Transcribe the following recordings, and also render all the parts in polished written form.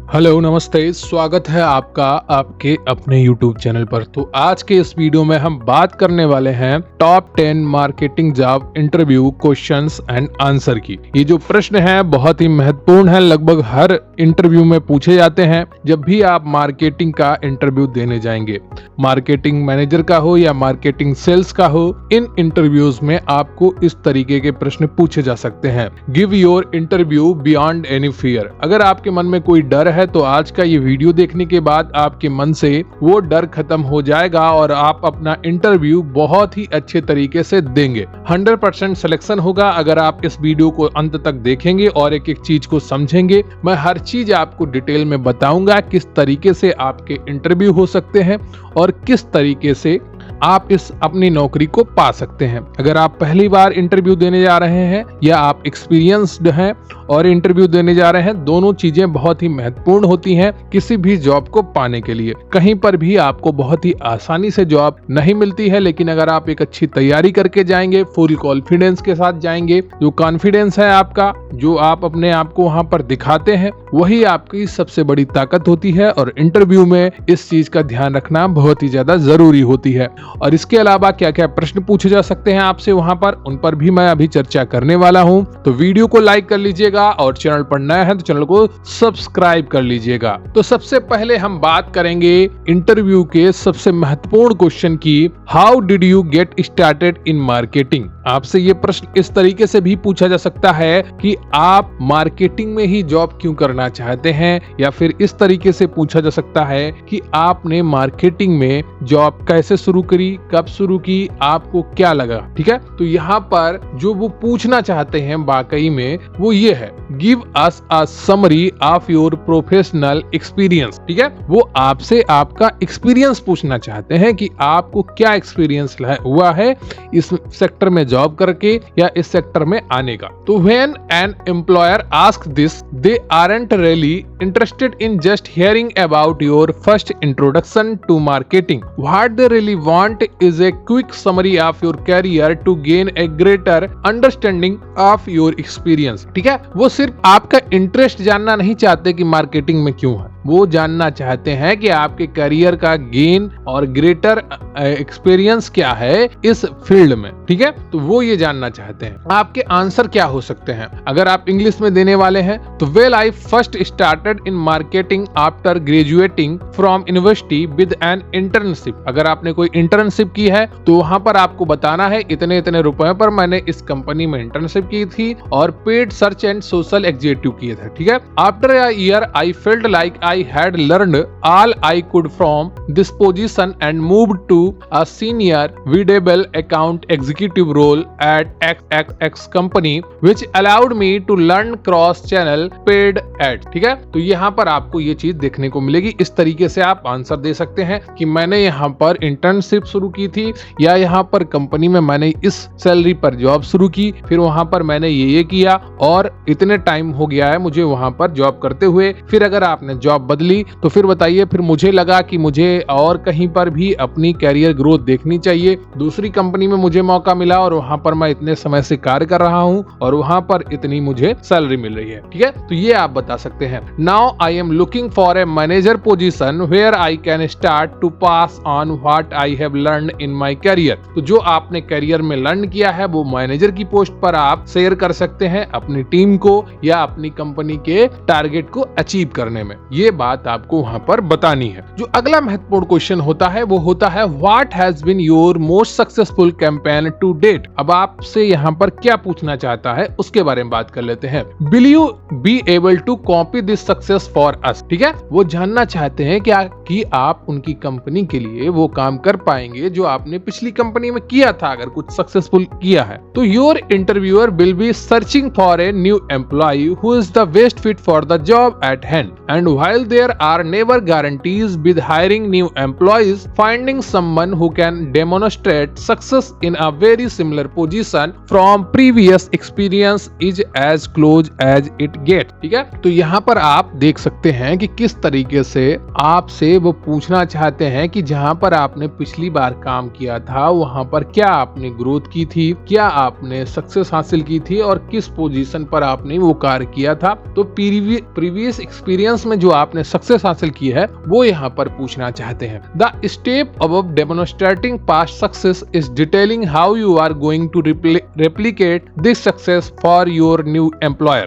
Hello नमस्ते, स्वागत है आपका आपके अपने YouTube चैनल पर। तो आज के इस वीडियो में हम बात करने वाले हैं top 10 marketing job interview questions and answer की। ये जो प्रश्न है बहुत ही महत्वपूर्ण है, लगभग हर इंटरव्यू में पूछे जाते हैं जब भी आप मार्केटिंग का इंटरव्यू देने जाएंगे। मार्केटिंग मैनेजर का हो या मार्केटिंग सेल्स का हो, इन इंटरव्यूज में आपको इस तरीके के प्रश्न पूछे जा सकते हैं। Give your interview beyond any fear. अगर आपके मन में कोई डर है तो आज का ये वीडियो देखने के बाद आपके मन से वो डर खत्म हो जाएगा और आप अपना इंटरव्यू बहुत ही अच्छे तरीके से देंगे। 100% सिलेक्शन होगा अगर आप इस वीडियो को अंत तक देखेंगे और एक एक चीज को समझेंगे। मैं हर चीज आपको डिटेल में बताऊंगा किस तरीके से आपके इंटरव्यू हो सकते हैं और किस तरीके से आप इस अपनी नौकरी को पा सकते हैं। अगर आप पहली बार इंटरव्यू देने जा रहे हैं या आप एक्सपीरियंस्ड हैं और इंटरव्यू देने जा रहे हैं, दोनों चीजें बहुत ही महत्वपूर्ण होती हैं किसी भी जॉब को पाने के लिए। कहीं पर भी आपको बहुत ही आसानी से जॉब नहीं मिलती है, लेकिन अगर आप एक अच्छी तैयारी करके जाएंगे, फुल कॉन्फिडेंस के साथ जाएंगे, जो कॉन्फिडेंस है आपका, जो आप अपने आप को वहां पर दिखाते हैं, वही आपकी सबसे बड़ी ताकत होती है। और इंटरव्यू में इस चीज का ध्यान रखना बहुत ही ज्यादा जरूरी होती है। और इसके अलावा क्या क्या प्रश्न पूछे जा सकते हैं आपसे वहां पर, उन पर भी मैं अभी चर्चा करने वाला हूं। तो वीडियो को लाइक कर लीजिएगा और चैनल पर नया है तो चैनल को सब्सक्राइब कर लीजिएगा। तो सबसे पहले हम बात करेंगे इंटरव्यू के सबसे महत्वपूर्ण क्वेश्चन की, how did you get started in marketing. आपसे ये प्रश्न इस तरीके से भी पूछा जा सकता है कि आप मार्केटिंग में ही जॉब क्यों करना चाहते हैं, या फिर इस तरीके से पूछा जा सकता है कि आपने मार्केटिंग में जॉब कैसे शुरू करी, कब शुरू की, आपको क्या लगा। ठीक है, तो यहाँ पर जो वो पूछना चाहते हैं वाकई में वो ये है, give us a summary of your professional experience. ठीक है, वो आपसे आपका एक्सपीरियंस पूछना चाहते हैं कि आपको क्या एक्सपीरियंस हुआ है इस सेक्टर में जॉब करके या इस सेक्टर में आने का। तो when an employer ask this, they aren't really interested in just hearing about your first introduction to marketing. What they really want is a quick summary of your career to gain a greater understanding of your experience। ठीक है, वो सिर्फ आपका interest जानना नहीं चाहते कि marketing में क्यों है, वो जानना चाहते हैं कि आपके करियर का गेन और ग्रेटर एक्सपीरियंस क्या है इस फील्ड में। ठीक है, तो वो ये जानना चाहते हैं। आपके आंसर क्या हो सकते हैं अगर आप इंग्लिश में देने वाले हैं तो, well I first started in marketing after graduating from university with an internship. अगर आपने कोई इंटर्नशिप की है तो वहां पर आपको बताना है इतने इतने रुपए पर मैंने इस कंपनी में इंटर्नशिप की थी और paid search and social executive किए थे। ठीक है, after a year I felt like I had learned all I could from this position and moved to a senior biddable account executive role at XXX company which allowed me to learn cross channel paid ads। ठीक है, तो यहाँ पर आपको ये चीज देखने को मिलेगी। इस तरीके से आप आंसर दे सकते हैं कि मैंने यहाँ पर इंटर्नशिप शुरू की थी या यहाँ पर कंपनी में मैंने इस सैलरी पर जॉब शुरू की, फिर वहां पर मैंने ये किया और इतने टाइम हो गया है मुझे वहां पर जॉब करते हुए। फिर अगर आपने जॉब बदली तो फिर बताइए, फिर मुझे लगा कि मुझे और कहीं पर भी अपनी कैरियर ग्रोथ देखनी चाहिए, दूसरी कंपनी में मुझे मौका मिला और वहां पर मैं इतने समय से कार्य कर रहा हूं और वहां पर इतनी मुझे सैलरी मिल रही है। ठीक है, तो ये आप बता सकते हैं। Now I am looking for a manager position where I can start to pass on what I have learn in my career. तो जो आपने करियर में लर्न किया है वो मैनेजर की पोस्ट पर आप शेयर कर सकते हैं अपनी टीम को या अपनी कंपनी के टारगेट को अचीव करने में। ये बात आपको वहां पर बतानी है। जो अगला महत्वपूर्ण क्वेश्चन होता है वो होता है, what has been your most successful campaign to date. अब आपसे यहाँ पर क्या पूछना चाहता है उसके बारे में बात कर लेते हैं। Will you be able to copy this success for us. ठीक है, वो जानना चाहते हैं क्या कि आप उनकी कंपनी के लिए वो काम कर पाएंगे जो आपने पिछली कंपनी में किया था अगर कुछ सक्सेसफुल किया है। तो your interviewer will be searching for a new employ who is the best fit for the job at hand and while there are never guarantees with hiring new employees, finding someone who can demonstrate success in a very similar position from previous experience is as close as it gets। ठीक है, तो यहाँ पर आप देख सकते हैं कि किस तरीके से आपसे वो पूछना चाहते हैं कि जहाँ पर आपने पिछली बार काम किया था वहां पर क्या आपने ग्रोथ की थी, क्या आपने सक्सेस हासिल की थी और किस पोजीशन पर आपने वो कार्य किया था। तो प्रीवियस एक्सपीरियंस में जो आप आपने सक्सेस हासिल की है वो यहाँ पर पूछना चाहते हैं। The step above demonstrating past success is detailing how you are going to replicate this success for your new employer.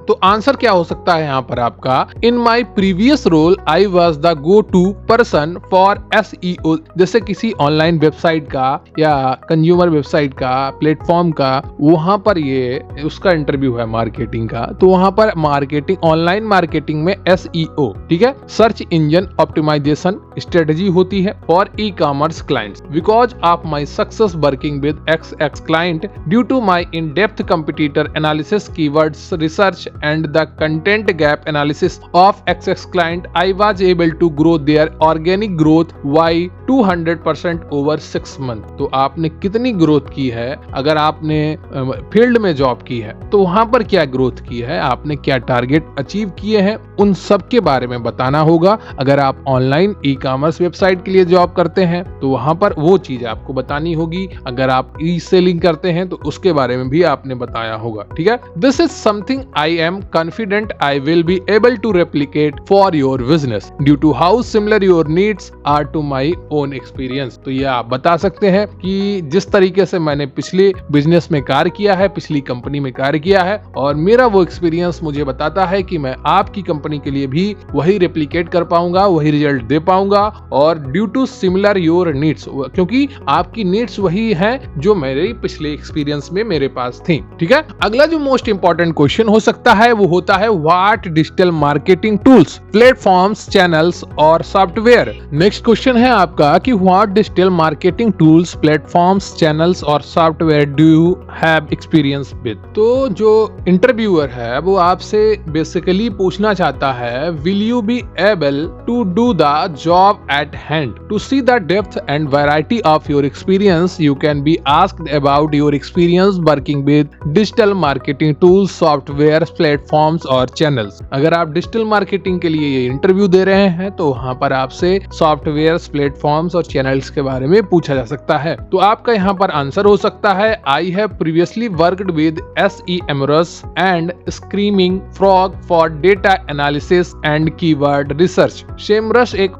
तो आंसर क्या हो सकता है यहाँ पर आपका, in my previous role I was the go to person for SEO। जैसे किसी ऑनलाइन वेबसाइट का या कंज्यूमर वेबसाइट का, प्लेटफॉर्म का, वहां पर ये उसका इंटरव्यू है मार्केटिंग का, तो वहां पर मार्केटिंग, ऑनलाइन मार्केटिंग में SEO, ठीक है, सर्च इंजन ऑप्टिमाइजेशन स्ट्रेटजी होती है for ecommerce clients. Because of my success working with XX client due to my in depth competitor analysis, keywords research and the content gap analysis of XX client, I was able to grow their organic growth by 200% over 6 months। तो आपने कितनी growth की है, अगर आपने field में job की है तो वहां पर क्या ग्रोथ की है, आपने क्या टारगेट अचीव किए हैं, उन सब के बारे में बताना होगा। अगर आप ऑनलाइन ई-कॉमर्स वेबसाइट के लिए जॉब करते हैं तो वहां पर वो चीज आपको बतानी होगी। अगर आप ई सेलिंग करते हैं तो उसके बारे में भी आपने बताया होगा, ठीक है। This is something I am confident I will be able to replicate for your business due to how similar your needs are to my own experience. तो ये आप बता सकते हैं कि जिस तरीके से मैंने पिछले बिजनेस में कार्य किया है, पिछली कंपनी में कार्य किया है, और मेरा वो एक्सपीरियंस मुझे बताता है कि मैं आपकी कंपनी के लिए भी वही रेप्लिकेट कर पाऊंगा, वही रिजल्ट दे पाऊंगा। और due to similar your needs, क्योंकि आपकी नीड्स वही है जो मेरे पिछले एक्सपीरियंस में मेरे पास थी, ठीक है। अगला जो मोस्ट इंपॉर्टेंट क्वेश्चन हो सकता है वो होता है what digital marketing tools, platforms, channels और सॉफ्टवेयर। नेक्स्ट क्वेश्चन है आपका कि what digital marketing tools, platforms, channels और software do you have experience with. तो जो इंटरव्यूअर है वो आपसे बेसिकली पूछना चाहता है will you be able to do the job at hand. To see the depth and variety of your experience you can be asked about your experience working with digital marketing tools, software, platforms और channels. अगर आप digital marketing के लिए ये interview दे रहे हैं तो वहां पर आपसे सॉफ्टवेयर, प्लेटफॉर्म्स और चैनल्स के बारे में पूछा जा सकता है। तो आपका यहाँ पर आंसर हो सकता है I have previously worked with SEMrush and screaming frog for data analysis and keyword research. SEMrush एक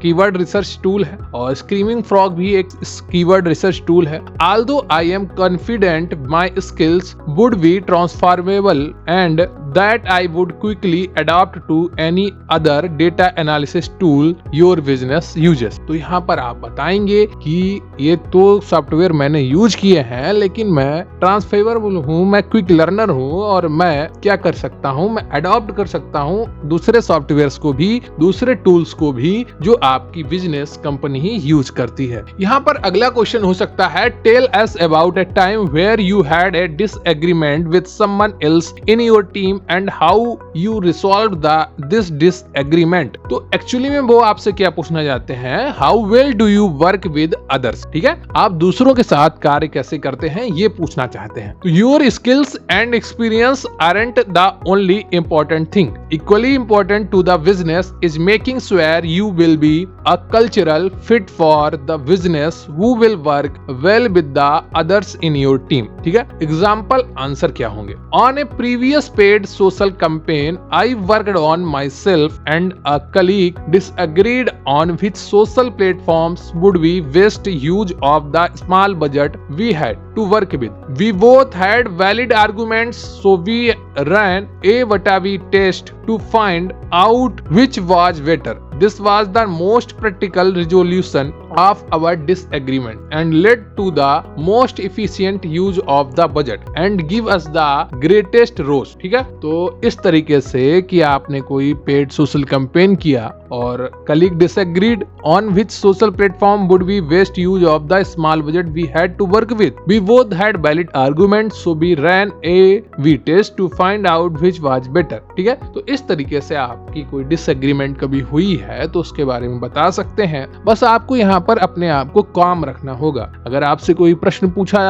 कीवर्ड रिसर्च टूल है और स्क्रीमिंग फ्रॉग भी एक कीवर्ड रिसर्च टूल है। Although I am confident my skills would be transferable and that I would quickly adapt to any other data analysis tool your business uses। तो यहाँ पर आप बताएंगे कि ये तो सॉफ्टवेयर मैंने यूज किए हैं लेकिन मैं ट्रांसफरेबल हूँ, मैं क्विक लर्नर हूँ और मैं क्या कर सकता हूँ, मैं अडॉप्ट कर सकता हूँ दूसरे सॉफ्टवेयर्स को भी, दूसरे टूल्स को भी जो आपकी बिजनेस कंपनी ही यूज करती है। यहाँ पर अगला क्वेश्चन हो सकता है tell us about a time where you had a disagreement with someone else in your team and how you resolved this disagreement। तो एक्चुअली में वो आपसे क्या पूछना चाहते हैं, how well do you work with others। ठीक है, आप दूसरों के साथ कार्य कैसे करते हैं ये पूछना चाहते हैं। तो your skills and experience aren't the only important thing, equally important to the business is making sure you will be a cultural fit for the business who will work well with the others in your team। ठीक है, example answer क्या होंगे। On a previous paid social campaign I worked on myself and a colleague disagreed on which social platforms would be best use of the small budget we had to work with. We both had valid arguments so we ran a/b test to find out which was better. This was the most practical resolution of our disagreement and led to the most efficient use of the budget and give us the greatest ROAS। ठीक है, तो इस तरीके से कि आपने कोई paid social campaign किया और colleague disagreed on which social platform would be best use of the small budget we had to work with. We both had valid argument so we ran A/B test to find out which was better. ठीक है, तो इस तरीके से आपकी कोई disagreement कभी हुई है है तो उसके बारे में बता सकते हैं। बस आपको यहाँ पर अपने आप को काम रखना होगा। अगर आपसे कोई प्रश्न पूछा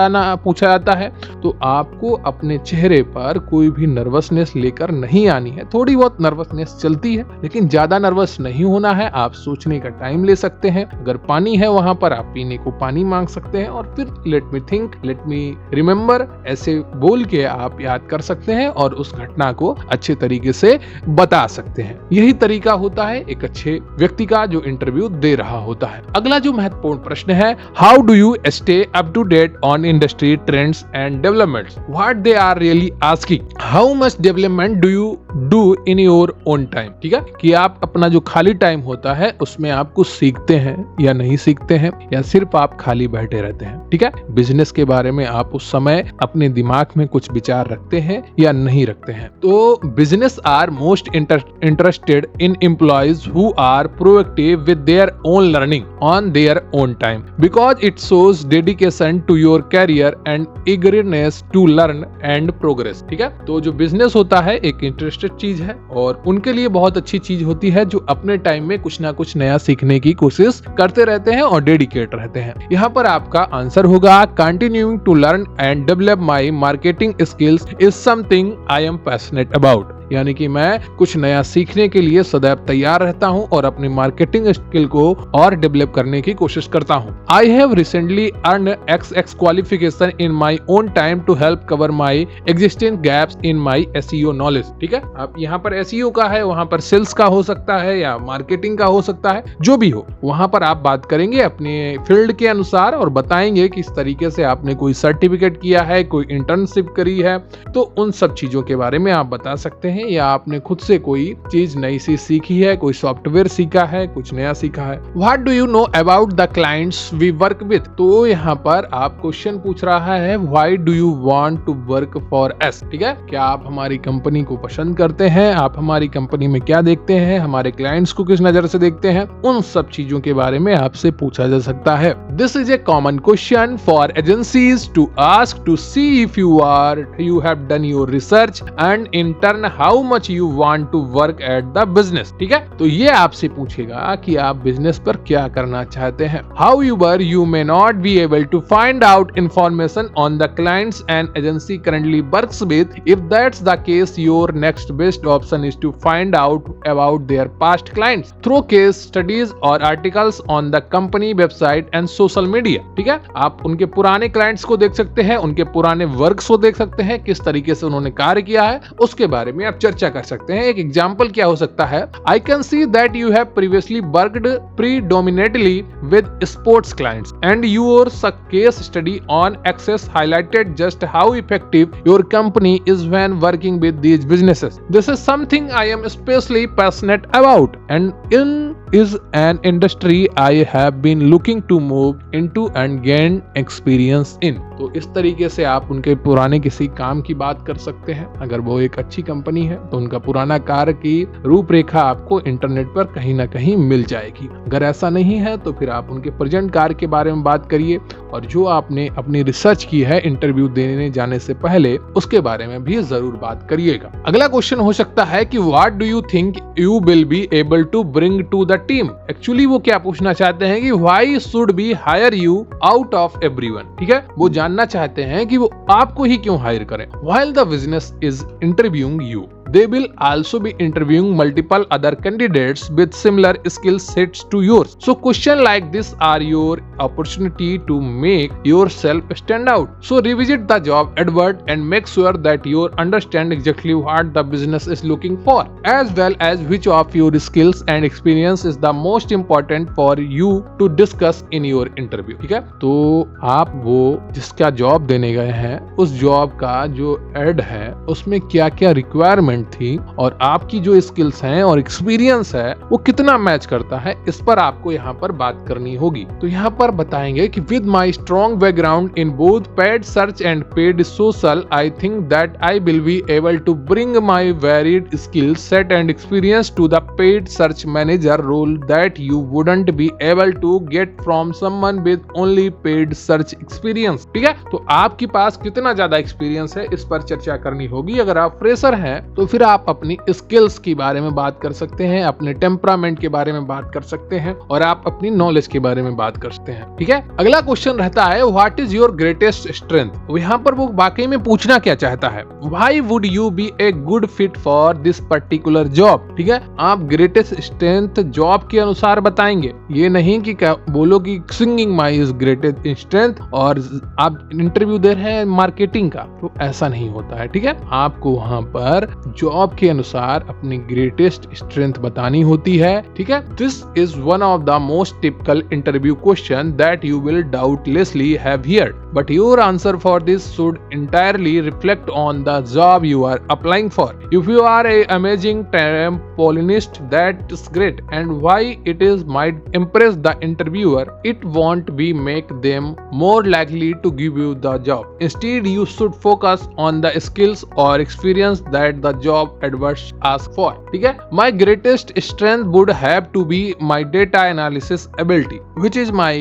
जाता है तो आपको अपने चेहरे पर कोई भी नर्वसनेस लेकर नहीं आनी है। थोड़ी बहुत नर्वसनेस चलती है लेकिन ज्यादा नर्वस नहीं होना है। आप सोचने का टाइम ले सकते हैं। अगर पानी है वहां पर आप पीने को पानी मांग सकते हैं और फिर let me think, let me remember ऐसे बोल के आप याद कर सकते हैं और उस घटना को अच्छे तरीके से बता सकते हैं। यही तरीका होता है एक अच्छे व्यक्ति का जो इंटरव्यू दे रहा होता है। अगला जो महत्वपूर्ण प्रश्न है, how do you stay up to date on industry trends and developments? What they are really asking, how much development do you do in your own time? ठीक है, कि आप अपना जो खाली टाइम होता है उसमें आप कुछ सीखते हैं या नहीं सीखते हैं, या सिर्फ आप खाली बैठे रहते हैं। ठीक है, बिजनेस के बारे में आप उस समय अपने दिमाग में कुछ विचार रखते हैं या नहीं रखते हैं। तो business are most interested in employees who are proactive with their own learning on their own time because it shows dedication to your career and eagerness to learn and progress. ठीक है, तो जो बिजनेस होता है एक interested चीज है और उनके लिए बहुत अच्छी चीज होती है जो अपने टाइम में कुछ ना कुछ नया सीखने की कोशिश करते रहते हैं और डेडिकेट रहते हैं। यहाँ पर आपका आंसर होगा, continuing to learn and develop my marketing skills is something I am passionate about. यानी कि मैं कुछ नया सीखने के लिए सदैव तैयार रहता हूं और अपनी मार्केटिंग स्किल को और डेवलप करने की कोशिश करता हूं। I have recently earn XX qualification in my own time to help cover my existing gaps in my SEO knowledge. ठीक है, आप यहाँ पर SEO का है, वहां पर सेल्स का हो सकता है या मार्केटिंग का हो सकता है, जो भी हो वहां पर आप बात करेंगे अपने फील्ड के अनुसार और बताएंगे किस तरीके से आपने कोई सर्टिफिकेट किया है, कोई इंटर्नशिप करी है, तो उन सब चीजों के बारे में आप बता सकते हैं। या आपने खुद से कोई चीज नई सी सीखी है, कोई सॉफ्टवेयर सीखा है, कुछ नया सीखा है। What do you know about the clients we work with? तो यहाँ पर आप क्वेश्चन पूछ रहा है, why do you want to work for us? ठीक है, क्या आप हमारी कंपनी को पसंद करते हैं? आप हमारी कंपनी में क्या देखते हैं? हमारे क्लाइंट्स को किस नजर से देखते हैं? उन सब चीजों के बारे में आपसे पूछा जा सकता है। This is a common question for agencies to ask to see if you have done your research and in turn how much you want to work at the business। ठीक है, तो ये आपसे पूछेगा कि आप बिजनेस पर क्या करना चाहते हैं। However, you may not be able to find out information on the clients an agency currently works with. If that's the case, your next best option is to find out about their past clients through case studies or articles on the company website and social media। ठीक है, आप उनके पुराने clients को देख सकते हैं, उनके पुराने वर्क्स को देख सकते हैं, किस तरीके से उन्होंने कार्य किया है, उसके बारे में आप चर्चा कर सकते हैं। एक एग्जाम्पल क्या हो सकता है, I can see that you have previously worked predominantly with sports clients and your case study on access highlighted just how effective your company is when working with these businesses. This is something I am specially passionate about and in is an industry I have been looking to move into and gain experience in। तो इस तरीके से आप उनके पुराने किसी काम की बात कर सकते हैं। अगर वो एक अच्छी कंपनी है तो उनका पुराना कार्य की रूपरेखा आपको इंटरनेट पर कहीं ना कहीं मिल जाएगी। अगर ऐसा नहीं है तो फिर आप उनके प्रेजेंट कार्य के बारे में बात करिए और जो आपने अपनी रिसर्च की है इंटरव्यू देने जाने से पहले उसके बारे में भी जरूर बात करिएगा। अगला क्वेश्चन हो सकता है कि what do you think you will be able to bring to the team? Actually वो क्या पूछना चाहते हैं कि why should be hire you out of everyone. ठीक है, वो जानना चाहते हैं कि वो आपको ही क्यों हायर करें। While the business is interviewing you, they will also be interviewing multiple other candidates with similar skill sets to yours. So question like this are your opportunity to make yourself stand out. So revisit the job advert and make sure that you understand exactly what the business is looking for, as well as which of your skills and experience is the most important for you to discuss in your interview। ठीक है, तो आप वो जिसका job देने गए हैं उस जॉब का जो एड है उसमें क्या क्या रिक्वायरमेंट थी और आपकी जो स्किल्स हैं और एक्सपीरियंस है वो कितना मैच करता है, इस पर आपको यहाँ पर बात करनी होगी। तो यहाँ पर बताएंगे कि with my strong background in both paid search and paid social, I think that I will be able to bring my varied skill set and experience to the paid search manager role that you wouldn't be able to get from someone with only paid search experience. ठीक है, तो आपके पास कितना ज्यादा experience है इस पर चर्चा करनी होगी। अगर आप फ्रेशर हैं तो फिर आप अपनी स्किल्स के बारे में बात कर सकते हैं, अपने टेम्परामेंट के बारे में बात कर सकते हैं और आप अपनी नॉलेज के बारे में बात कर सकते हैं। ठीक है, अगला क्वेश्चन रहता है what is your greatest strength. यहाँ पर वो वाकई में पूछना क्या चाहता है, why would you be a good fit for this particular job. ठीक है, आप ग्रेटेस्ट स्ट्रेंथ जॉब के अनुसार बताएंगे, ये नहीं कि बोलो कि singing my is greatest strength और आप इंटरव्यू दे रहे हैं मार्केटिंग का, तो ऐसा नहीं होता है। ठीक है, आपको वहां पर जॉब के अनुसार अपनी ग्रेटेस्ट स्ट्रेंथ बतानी होती है। ठीक है, this is one of the most typical interview question that you will doubtlessly have heard, but your answer for this should entirely reflect on the job you are applying for. If you are a amazing trampolinist, that's great, and why it is might impress the interviewer, it won't be make them more likely to give you the job. Instead, you should focus on the skills or experience that the job adverts ask for. ठीक है, my greatest strength would have to be my data analysis ability, which is my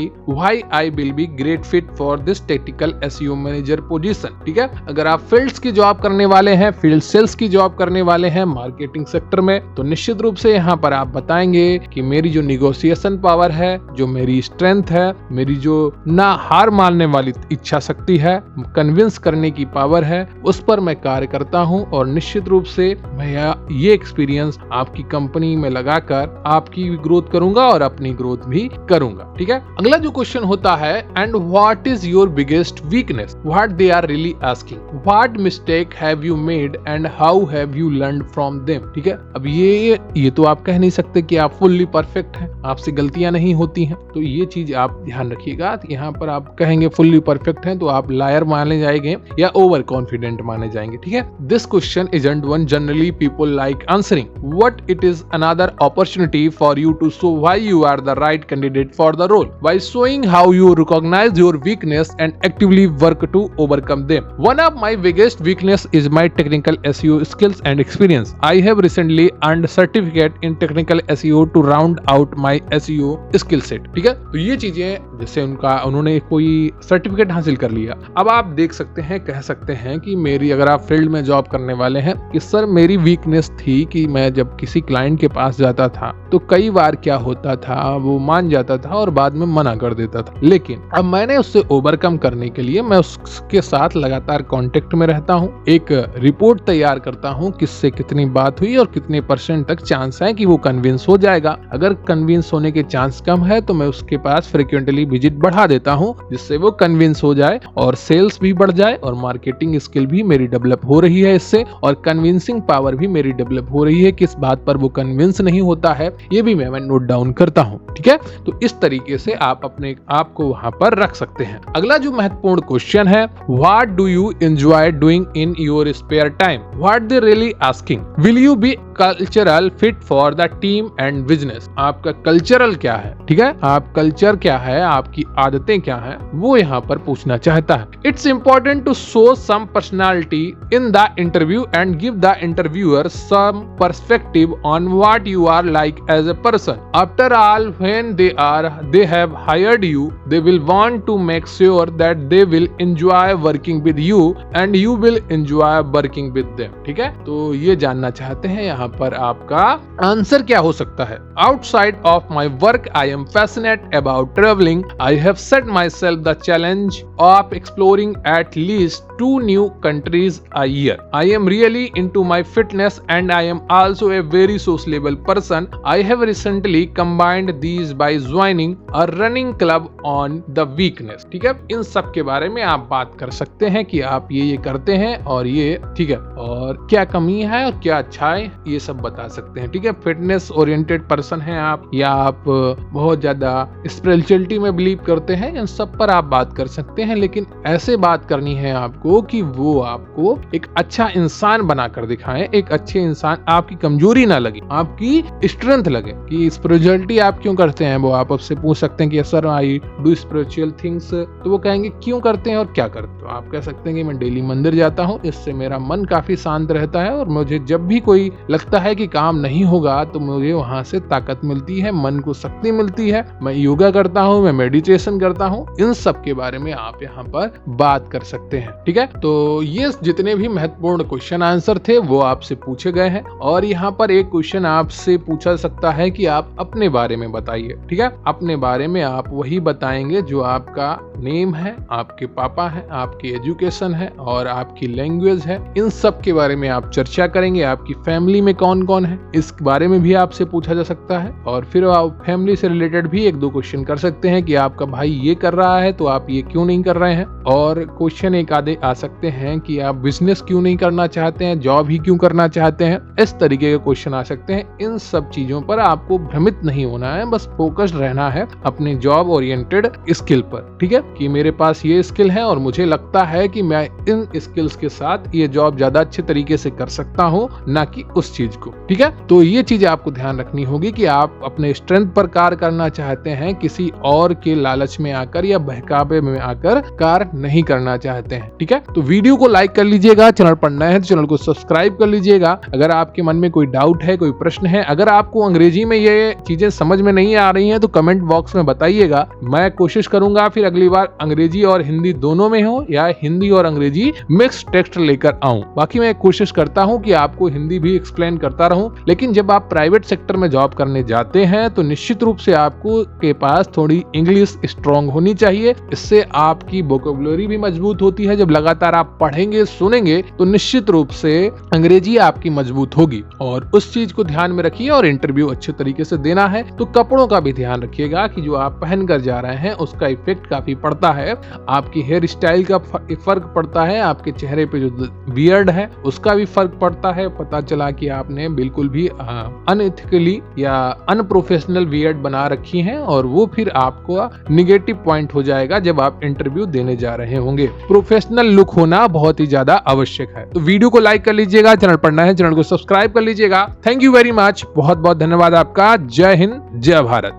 why I will be great fit for this technical SEO manager position. ठीक है, अगर आप fields की job करने वाले हैं, फील्ड सेल्स की जॉब करने वाले हैं मार्केटिंग सेक्टर में, तो निश्चित रूप से यहाँ पर आप बताएंगे कि मेरी जो निगोशिएशन पावर है, जो मेरी स्ट्रेंथ है, मेरी जो ना हार मानने वाली इच्छा शक्ति है, कन्विंस करने की पावर है, उस पर मैं कार्य करता हूँ और निश्चित रूप से मैं ये एक्सपीरियंस आपकी कंपनी में लगाकर आपकी ग्रोथ करूंगा और अपनी ग्रोथ भी करूंगा। ठीक है, अगला जो क्वेश्चन होता है, and what is your biggest weakness, what they are really asking, what mistake have you made and how have you learned from them। ठीक है, अब ये तो आप कह नहीं सकते कि आप फुल्ली परफेक्ट हैं, आपसे गलतियां नहीं होती हैं, तो ये चीज आप ध्यान रखिएगा। यहाँ पर आप कहेंगे फुल्ली परफेक्ट हैं तो आप लायर माने जाएंगे या ओवर कॉन्फिडेंट माने जाएंगे। ठीक है, this question isn't one generally people like answering, what it is another opportunity for you to show why you are the right candidate for the role by showing how you recognize your weakness and actively work to overcome them. One of my biggest weakness is my technical SEO skills and experience. I have recently earned certificate in technical SEO to round out my SEO skill set. ठीक है, तो ये चीजें जैसे उन्होंने कोई certificate हासिल कर लिया, अब आप देख सकते हैं, कह सकते हैं कि मेरी, अगर आप फील्ड में जॉब करने वाले हैं, कि सर मेरी वीकनेस थी कि मैं जब किसी क्लाइंट के पास जाता था तो कई बार क्या होता था, वो मान जाता था और बाद में मना कर देता था, लेकिन अब मैंने उससे ओवरकम करने के लिए मैं उसके साथ लगातार कांटेक्ट में रहता हूं, एक रिपोर्ट तैयार करता हूं, किससे कितनी बात हुई और कितने % तक चांस है कि वो कन्विंस हो जाएगा। अगर कन्विंस होने के चांस कम है तो मैं उसके पास फ्रिक्वेंटली विजिट बढ़ा देता हूं, जिससे वो कन्विंस हो जाए और सेल्स भी बढ़ जाए और मार्केटिंग स्किल भी मेरी डेवलप हो रही है इससे, और कन्विंसिंग पावर भी मेरी डेवलप हो रही है। किस बात पर वो कन्विंस नहीं होता है ये भी मैं नोट डाउन करता हूं। ठीक है, तो इस तरीके से आप अपने आप को वहां पर रख सकते हैं। अगला जो महत्वपूर्ण क्वेश्चन है, what do you enjoy doing in your spare time, what they really asking, will you be cultural fit for the team and business। आपका कल्चरल क्या है, ठीक है, आप कल्चर क्या है, आपकी आदतें क्या हैं, वो यहाँ पर पूछना चाहता है। It's important to show some personality in the interview and give the interviewer some perspective on what you are like as a person. After all, when they have hired you, they will want to make sure that they will enjoy working with you and you will enjoy working with them। ठीक है, तो ये जानना चाहते हैं यहाँ पर आपका आंसर क्या हो सकता है। Outside of my work, I am passionate about traveling. I have set myself the challenge of exploring at least 2 new countries a year. I am really into my fitness and I am also a very sociable person. I have recently combined these by joining a running club on the weekends। ठीक है, इन सब के बारे में आप बात कर सकते हैं कि आप ये करते हैं और ये, ठीक है, और क्या कमी है और क्या अच्छा है, ये सब बता सकते हैं। ठीक है, फिटनेस ओरिएंटेड पर्सन हैं आप, या आप बहुत ज्यादा स्पिरिचुअलिटी में बिलीव करते हैं, इन सब पर आप बात कर सकते हैं, लेकिन ऐसे बात करनी है आपको कि वो आपको एक अच्छा इंसान बनाकर दिखाएं, एक अच्छे इंसान, आपकी कमजोरी ना लगे, आपकी स्ट्रेंथ लगे। कि स्पिरिचुअलिटी आप क्यों करते हैं, वो आप आपसे पूछ सकते हैं कि sir I do spiritual things, तो वो कहेंगे क्यों करते हैं और क्या करते हैं, तो आप कह सकते हैं कि मैं डेली मंदिर जाता हूँ, इससे मेरा मन काफी शांत रहता है और मुझे जब भी कोई लगता लगता है कि काम नहीं होगा तो मुझे वहां से ताकत मिलती है, मन को शक्ति मिलती है, मैं योगा करता हूँ, मैं मेडिटेशन करता हूँ, इन सब के बारे में आप यहाँ पर बात कर सकते हैं। ठीक है, तो ये जितने भी महत्वपूर्ण क्वेश्चन आंसर थे वो आपसे पूछे गए हैं और यहाँ पर एक क्वेश्चन आपसे पूछा सकता है कि आप अपने बारे में बताइए। ठीक है, अपने बारे में आप वही बताएंगे जो आपका नेम है, आपके पापा है, आपकी एजुकेशन है और आपकी लैंग्वेज है, इन सब के बारे में आप चर्चा करेंगे। आपकी फैमिली में कौन कौन है इस बारे में भी आपसे पूछा जा सकता है और फिर आप फैमिली से रिलेटेड भी एक दो क्वेश्चन कर सकते हैं कि आपका भाई ये कर रहा है तो आप ये क्यों नहीं कर रहे हैं, और क्वेश्चन एक आधे आ सकते हैं कि आप बिजनेस क्यों नहीं करना चाहते हैं, जॉब ही क्यों करना चाहते हैं, इस तरीके के क्वेश्चन आ सकते हैं। इन सब चीजों पर आपको भ्रमित नहीं होना है, बस फोकस्ड रहना है अपने जॉब ओरिएंटेड स्किल पर। ठीक है, कि मेरे पास ये स्किल है और मुझे लगता है कि मैं इन स्किल्स के साथ ये जॉब ज्यादा अच्छे तरीके से कर सकता हूँ, ना कि उस चीज को। ठीक है, तो ये चीज आपको ध्यान रखनी होगी कि आप अपने स्ट्रेंथ पर कार्य करना चाहते हैं, किसी और के लालच में आकर या बहकावे में आकर कार्य नहीं करना चाहते हैं। ठीक है, तो वीडियो को लाइक कर लीजिएगा, चैनल पर नए हैं तो चैनल को सब्सक्राइब कर लीजिएगा। अगर आपके मन में कोई डाउट है, कोई प्रश्न है, अगर आपको अंग्रेजी में ये चीजें समझ में नहीं आ रही हैं तो कमेंट बॉक्स में बताइएगा, मैं कोशिश करूंगा फिर अगली बार अंग्रेजी और हिंदी दोनों में हो या हिंदी और अंग्रेजी मिक्स टेक्स्ट लेकर आऊं। बाकी मैं कोशिश करता हूं कि आपको हिंदी भी एक्सप्लेन करता रहूं, लेकिन जब आप प्राइवेट सेक्टर में जॉब करने जाते हैं तो निश्चित रूप से आपको के पास थोड़ी इंग्लिश स्ट्रांग होनी चाहिए। इससे आपकी वोकैबुलरी भी मजबूत होती है। जब लगातार आप पढ़ेंगे सुनेंगे तो निश्चित रूप से अंग्रेजी आपकी मजबूत होगी और उस चीज को ध्यान में रखिए। और इंटरव्यू अच्छे तरीके से देना है तो कपड़ों का भी ध्यान रखिएगा कि जो आप पहन कर जा रहे हैं उसका इफेक्ट काफी पड़ता है। आपकी हेयर स्टाइल का फर्क पड़ता है, आपके चेहरे पे जो बियर्ड है उसका भी फर्क पड़ता है। पता चला कि आपने बिल्कुल भी अनएथिकली या अनप्रोफेशनल बियर्ड बना रखी है और वो फिर आपको निगेटिव पॉइंट हो जाएगा जब आप इंटरव्यू देने जा रहे होंगे। प्रोफेशनल लुक होना बहुत ही ज्यादा आवश्यक है। तो वीडियो को लाइक कर लीजिएगा, चैनल पर नए हैं चैनल को सब्सक्राइब कर लीजिएगा। थैंक यू वेरी मच, बहुत बहुत धन्यवाद आपका। जय हिंद, जय भारत।